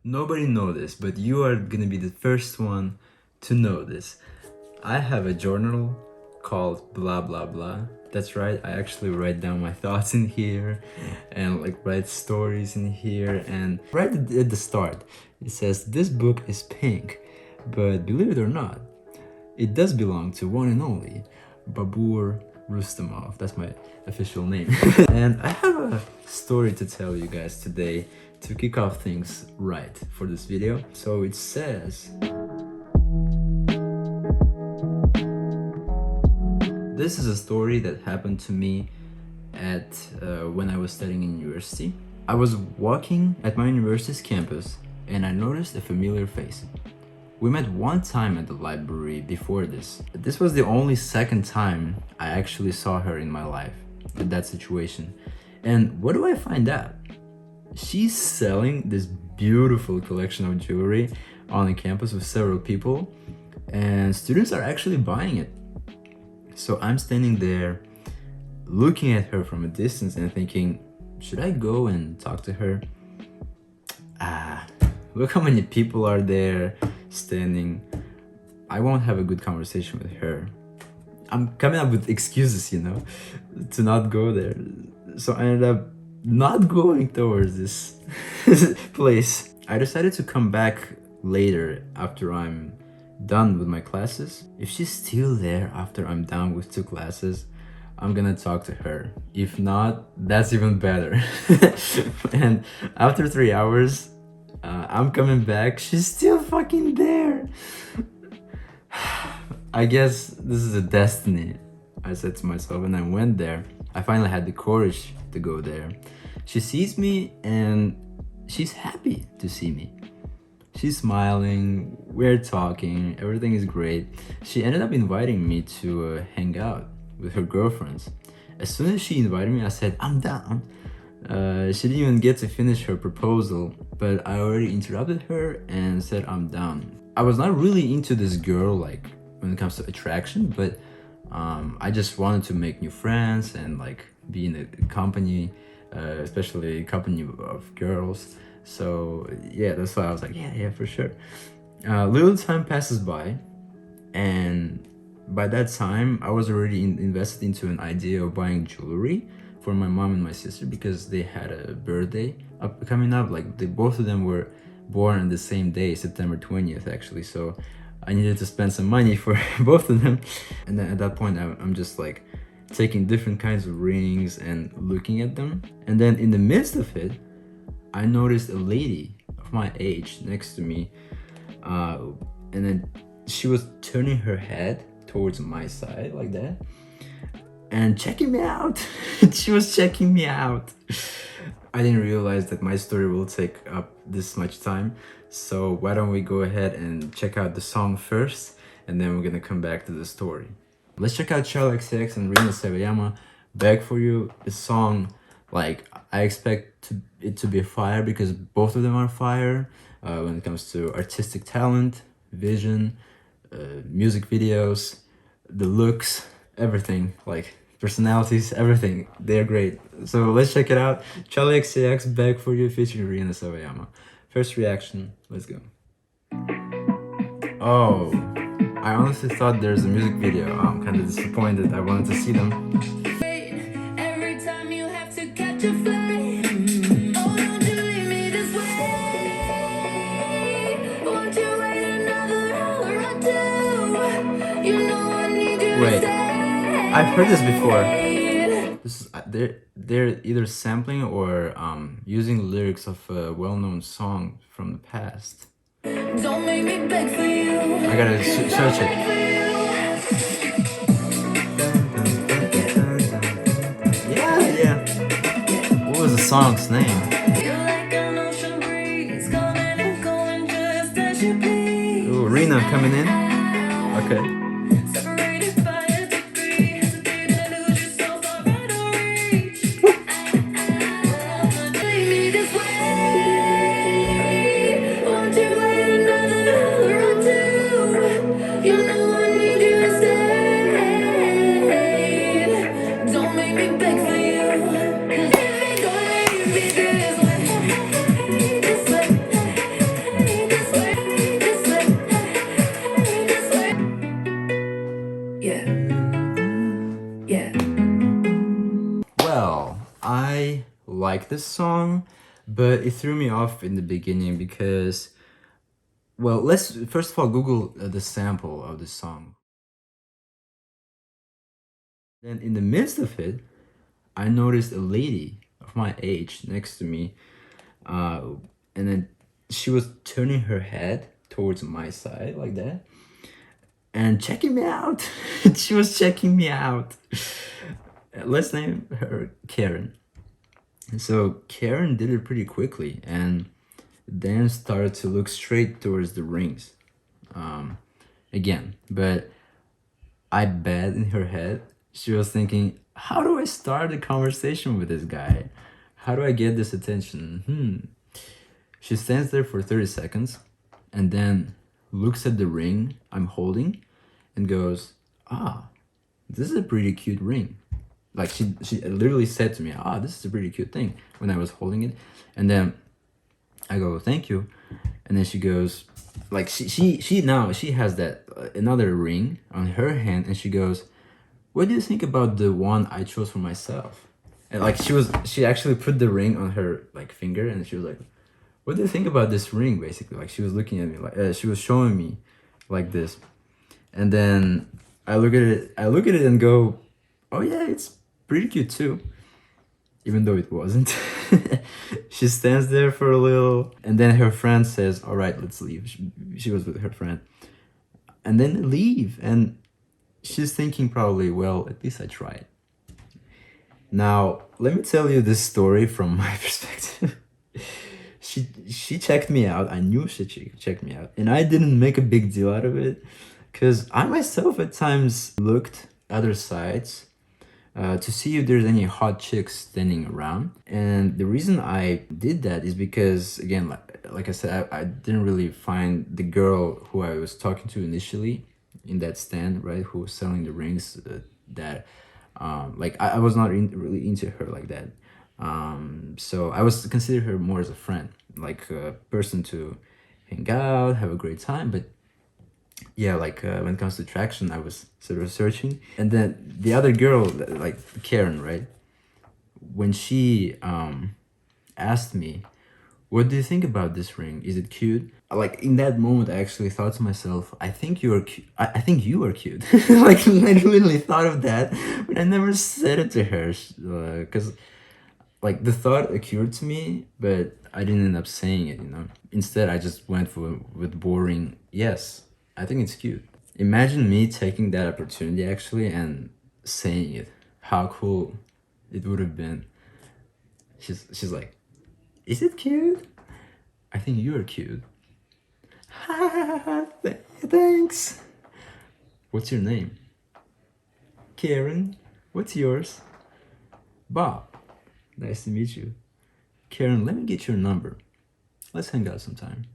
Nobody knows this, but you are gonna be the first one to know this. I have a journal called blah blah blah. That's right, I actually write down my thoughts in here and like write stories in here. And right at the start it says this book is pink, but believe it or not, it does belong to one and only 𝗵𝗲𝗰 𝗪𝗪. That's my official name. And I have a story to tell you guys today to kick off things right for this video. So it says, this is a story that happened to me at when I was studying in university. I was walking at my university's campus and I noticed a familiar face. We met one time at the library before this. This was the only second time I actually saw her in my life in that situation. And what do I find out? She's selling this beautiful collection of jewelry on the campus with several people, and students are actually buying it. So I'm standing there looking at her from a distance and thinking, should I go and talk to her? Look how many people are there standing. I won't have a good conversation with her. I'm coming up with excuses, you know, to not go there. So I ended up not going towards this place. I decided to come back later after I'm done with my classes. If she's still there after I'm done with 2 classes, I'm gonna talk to her. If not, that's even better. And after 3 hours, I'm coming back, she's still fucking there. I guess this is a destiny, I said to myself, and I went there. I finally had the courage to go there. She sees me and she's happy to see me. She's smiling, we're talking, everything is great. She ended up inviting me to hang out with her girlfriends. As soon as she invited me, I said, I'm down. She didn't even get to finish her proposal, but I already interrupted her and said I'm down. I was not really into this girl, like when it comes to attraction, but I just wanted to make new friends and like be in a company, especially a company of girls. So yeah, that's why I was like, yeah, for sure. Little time passes by, and by that time I was already invested into an idea of buying jewelry for my mom and my sister, because they had a birthday coming up. Like both of them were born on the same day, September 20th actually, so I needed to spend some money for both of them. And then at that point I'm just like taking different kinds of rings and looking at them. And then in the midst of it, I noticed a lady of my age next to me, and then she was turning her head towards my side like that and checking me out. She was checking me out. I didn't realize that my story will take up this much time, so why don't we go ahead and check out the song first, and then we're gonna come back to the story. Let's check out Charli XCX and Rina Sawayama, Beg For You. A song like I expect it to be fire, because both of them are fire when it comes to artistic talent, vision, music videos, the looks, everything, like personalities, everything. They're great. So let's check it out. Charli XCX, Beg For You featuring Rina Sawayama. First reaction, let's go. Oh, I honestly thought there's a music video. I'm kind of disappointed. I wanted to see them. Every time you have to catch a flight. Oh, don't you leave me this way. Won't you wait another hour or 2? You know I need you Wait, to stay. I've heard this before. This is they're either sampling or using lyrics of a well-known song from the past. Don't make me beg for you. I gotta search it. Yeah. What was the song's name? Feel like an ocean breeze coming and going just as you please. Ooh, Rina coming in. Okay. Separated by a degree, hesitate to lose yourself out of reach. Leave me this way. Won't you wait another hour or 2? You know I need you to stay. Don't make me beg for you, 'cause if you're gonna leave me this way, this song, but it threw me off in the beginning because, well, let's first of all Google the sample of the song. Then in the midst of it, I noticed a lady of my age next to me, and then she was turning her head towards my side like that and checking me out. She was checking me out. Let's name her Karen. So Karen did it pretty quickly and then started to look straight towards the rings again. But I bet in her head she was thinking, how do I start a conversation with this guy? How do I get this attention? She stands there for 30 seconds and then looks at the ring I'm holding and goes, this is a pretty cute ring. Like she literally said to me, this is a pretty cute thing when I was holding it. And then I go, thank you. And then she goes, like she now has that another ring on her hand, and she goes, what do you think about the one I chose for myself? And like she actually put the ring on her like finger, and she was like, what do you think about this ring? Basically, like she was looking at me, like she was showing me like this. And then I look at it and go, oh yeah, it's pretty cute too, even though it wasn't. She stands there for a little, and then her friend says, all right, let's leave. She was with her friend, and then they leave, and she's thinking probably, well, at least I tried. Now let me tell you this story from my perspective. She checked me out. I knew she checked me out, and I didn't make a big deal out of it because I myself at times looked other sides to see if there's any hot chicks standing around. And the reason I did that is because, again, like I said, I didn't really find the girl who I was talking to initially in that stand, right, who was selling the rings, that like I was not really into her like that. So I was consider her more as a friend, like a person to hang out, have a great time. But yeah, like when it comes to attraction, I was sort of searching. And then the other girl, like Karen, right, when she asked me, what do you think about this ring? Is it cute? Like in that moment, I actually thought to myself, I think you are cute. I think you are cute. Like I literally thought of that, but I never said it to her because like the thought occurred to me, but I didn't end up saying it, you know. Instead, I just went with boring, yes, I think it's cute. Imagine me taking that opportunity actually and saying it. How cool it would have been. She's like, is it cute? I think you're cute. Thanks. What's your name? Karen. What's yours? Bob. Nice to meet you. Karen, let me get your number. Let's hang out sometime.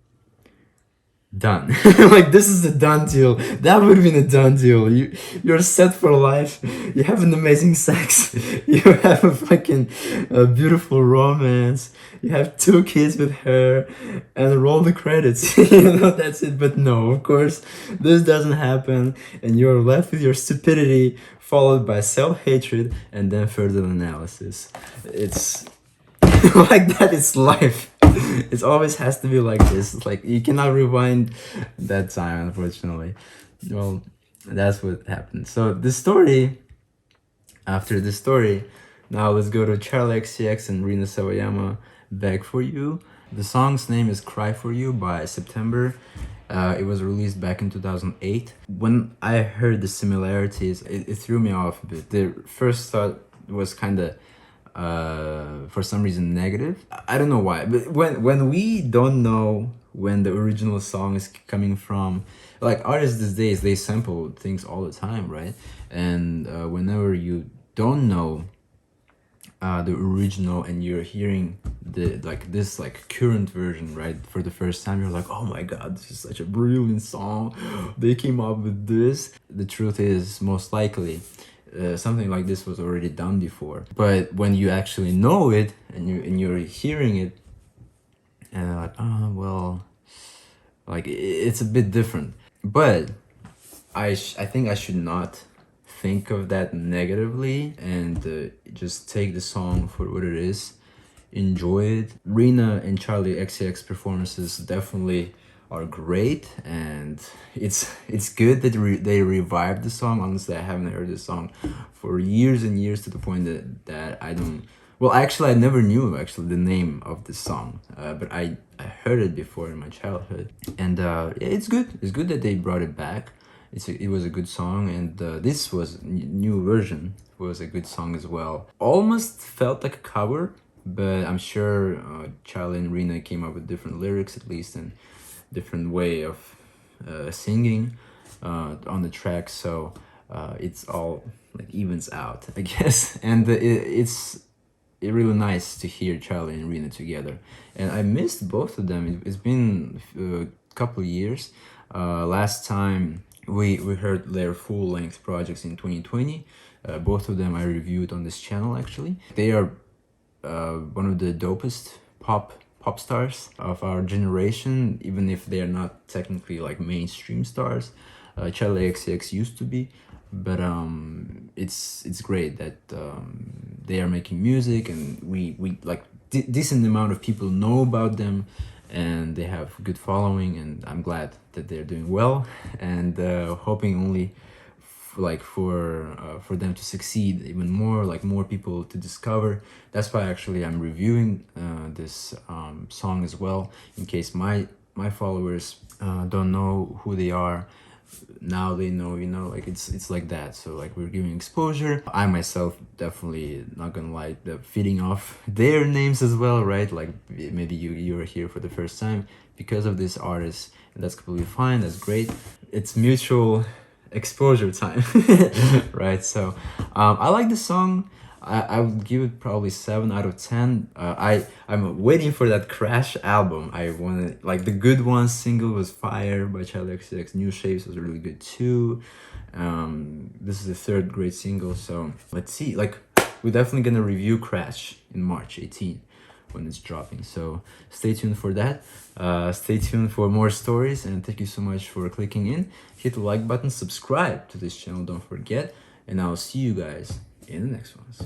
Done. Like this is a done deal. That would have been a done deal. You're set for life. You have an amazing sex. You have a fucking beautiful romance. You have 2 kids with her, and roll the credits. You know, that's it. But no, of course, this doesn't happen, and you're left with your stupidity, followed by self-hatred and then further analysis. It's like that. It's life. It always has to be like this. Like you cannot rewind that time, unfortunately. Well, that's what happened. So the story, after the story, now let's go to Charli XCX and Rina Sawayama, Beg For You. The song's name is Cry For You by September. It was released back in 2008. When I heard the similarities, it threw me off a bit. The first thought was kind of for some reason negative. I don't know why, but when we don't know when the original song is coming from, like artists these days, they sample things all the time, right? And whenever you don't know the original and you're hearing the this current version, right, for the first time, you're like, oh my god, this is such a brilliant song, they came up with this. The truth is, most likely something like this was already done before. But when you actually know it and you're hearing it, and like, oh well, like it's a bit different. But I think I should not think of that negatively and just take the song for what it is. enjoy it. Rina and Charli XCX performances definitely are great, and it's good that they revived the song. Honestly, I haven't heard this song for years and years, to the point that I don't. Well, actually, I never knew actually the name of this song, but I heard it before in my childhood, and yeah, it's good. It's good that they brought it back. It was a good song, and this was new version was a good song as well. Almost felt like a cover, but I'm sure Charli and Rina came up with different lyrics at least, and different way of singing on the track, so it's all like evens out, I guess. And it's really nice to hear Charli and Rina together, and I missed both of them. It's been a couple of years. Last time we heard their full-length projects in 2020. Both of them I reviewed on this channel actually. They are one of the dopest pop stars of our generation, even if they are not technically like mainstream stars. Charli XCX used to be, but it's great that they are making music, and we like decent amount of people know about them, and they have good following, and I'm glad that they're doing well, and hoping only for them to succeed even more, like more people to discover. That's why actually I'm reviewing this song as well, in case my followers don't know who they are. Now they know, you know, like it's like that. So like we're giving exposure. I myself definitely, not gonna lie, the feeding off their names as well, right? Like maybe you're here for the first time because of this artist, and that's completely fine. That's great. It's mutual exposure time. Right? So I like the song. I would give it probably 7 out of 10. I'm waiting for that Crash album. I wanted, like, the good one single was Fire by Charli XCX. New Shapes was really good too. This is the third great single, so let's see. Like, we're definitely gonna review Crash in March 18 when it's dropping, so stay tuned for that. Stay tuned for more stories, and thank you so much for clicking in. Hit the like button, subscribe to this channel, don't forget, and I'll see you guys in the next ones.